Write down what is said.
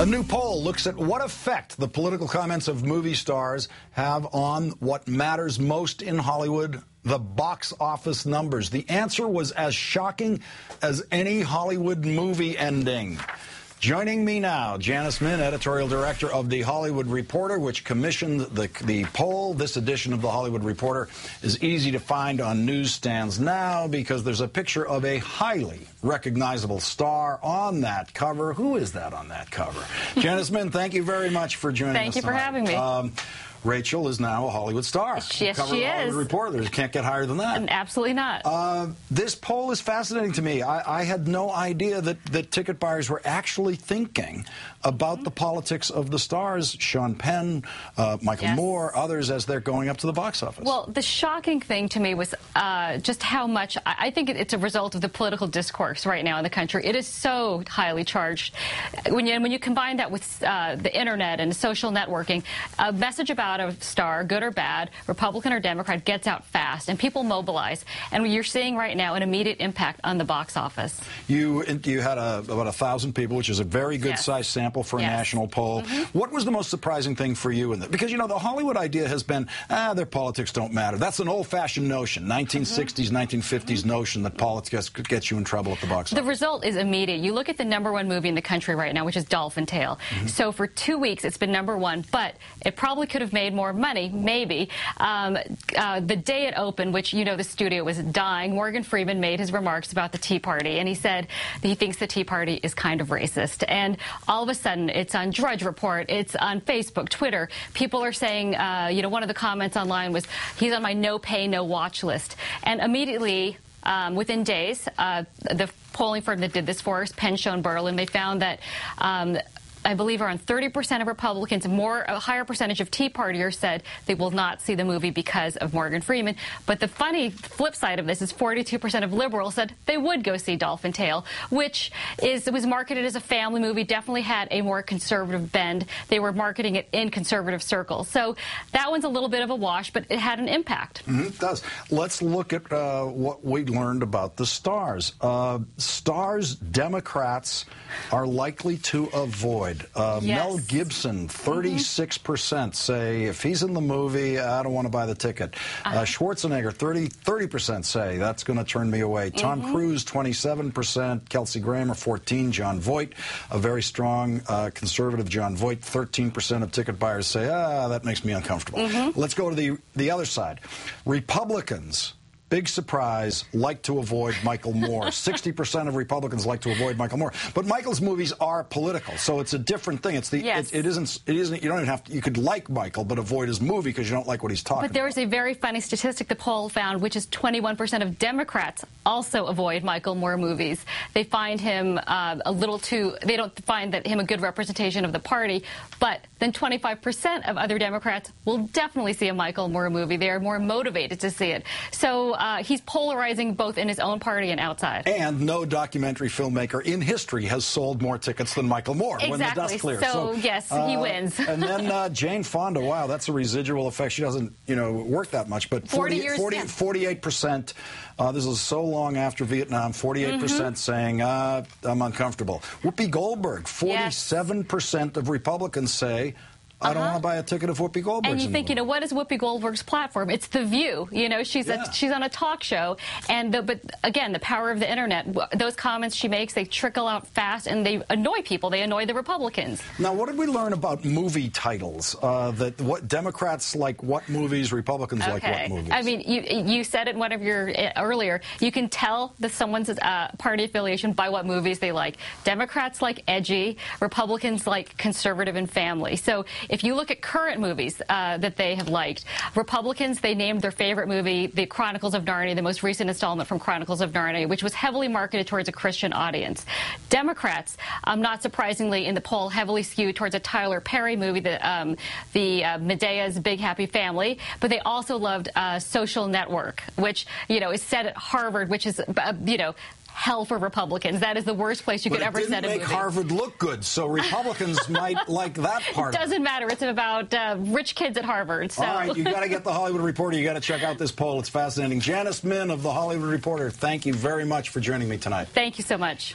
A new poll looks at what effect the political comments of movie stars have on what matters most in Hollywood, the box office numbers. The answer was as shocking as any Hollywood movie ending. Joining me now, Janice Min, editorial director of The Hollywood Reporter, which commissioned the poll. This edition of The Hollywood Reporter is easy to find on newsstands now because there's a picture of a highly recognizable star on that cover. Who is that on that cover? Janice Min, thank you very much for joining us Thank you for having me. Rachel is now a Hollywood star. Yes, she is. Hollywood Reporter. You can't get higher than that. Absolutely not. This poll is fascinating to me. I had no idea that ticket buyers were actually thinking about the politics of the stars, Sean Penn, Michael Moore, others, as they're going up to the box office. Well, the shocking thing to me was just how much, I think it's a result of the political discourse right now in the country. It is so highly charged. When you combine that with the internet and social networking, a message about a star, good or bad, Republican or Democrat, gets out fast, and people mobilize. And you're seeing right now an immediate impact on the box office. You had about 1,000 people, which is a very good size sample for a national poll. What was the most surprising thing for you in that? Because, you know, the Hollywood idea has been, their politics don't matter. That's an old-fashioned notion, 1960s, 1950s notion that politics could get you in trouble at the box office. The result is immediate. You look at the #1 movie in the country right now, which is Dolphin Tale. So for 2 weeks, it's been #1, but it probably could have made more money, maybe. The day it opened, which, you know, the studio was dying, Morgan Freeman made his remarks about the Tea Party, and he said that he thinks the Tea Party is kind of racist. And all of a sudden, it's on Drudge Report, it's on Facebook, Twitter. People are saying, you know, one of the comments online was, he's on my no pay, no watch list. And immediately, within days, the polling firm that did this for us, Penn Schoen Berlin, they found that I believe around 30% of Republicans, a higher percentage of Tea Partiers said they will not see the movie because of Morgan Freeman. But the funny flip side of this is 42% of liberals said they would go see Dolphin Tale, which was marketed as a family movie, definitely had a more conservative bend. They were marketing it in conservative circles. So that one's a little bit of a wash, but it had an impact. It does. Let's look at what we learned about the stars. Stars Democrats are likely to avoid. Mel Gibson, 36% say if he's in the movie, I don't want to buy the ticket. Schwarzenegger, 30% say that's going to turn me away. Tom Cruise, 27%. Kelsey Grammer, 14%. Jon Voight, a very strong conservative Jon Voight, 13% of ticket buyers say, that makes me uncomfortable. Let's go to the other side. Republicans, big surprise, like to avoid Michael Moore. 60% of Republicans like to avoid Michael Moore. But Michael's movies are political, so it's a different thing. It's it isn't you don't even have to, you could like Michael but avoid his movie because you don't like what he's talking about. But there was a very funny statistic the poll found, which is 21% of Democrats also avoid Michael Moore movies. They find him they don't find that him a good representation of the party, but then 25% of other Democrats will definitely see a Michael Moore movie. They are more motivated to see it. So he's polarizing both in his own party and outside. And no documentary filmmaker in history has sold more tickets than Michael Moore when the dust clears. So yes, he wins. And then Jane Fonda, wow, that's a residual effect. She doesn't, work that much, but 48%. This is so long after Vietnam. 48% saying I'm uncomfortable. Whoopi Goldberg, 47% of Republicans say, I don't want to buy a ticket if Whoopi Goldberg's And you think, what is Whoopi Goldberg's platform? It's The View. She's on a talk show. But again, the power of the internet, those comments she makes, they trickle out fast and they annoy people. They annoy the Republicans. Now, what did we learn about movie titles? What Democrats like what movies, Republicans like what movies? I mean, you said it in one of your earlier. You can tell someone's party affiliation by what movies they like. Democrats like edgy. Republicans like conservative and family. So if you look at current movies that they have liked, Republicans, they named their favorite movie, The Chronicles of Narnia, the most recent installment from Chronicles of Narnia, which was heavily marketed towards a Christian audience. Democrats, not surprisingly, in the poll, heavily skewed towards a Tyler Perry movie, the Medea's Big Happy Family, but they also loved Social Network, which, is set at Harvard, which is, hell for Republicans. That is the worst place you could ever set a movie. But it didn't make Harvard look good, so Republicans might like that part. It doesn't matter. It's about rich kids at Harvard. So. All right, you got to get The Hollywood Reporter. You got to check out this poll. It's fascinating. Janice Min of The Hollywood Reporter, thank you very much for joining me tonight. Thank you so much.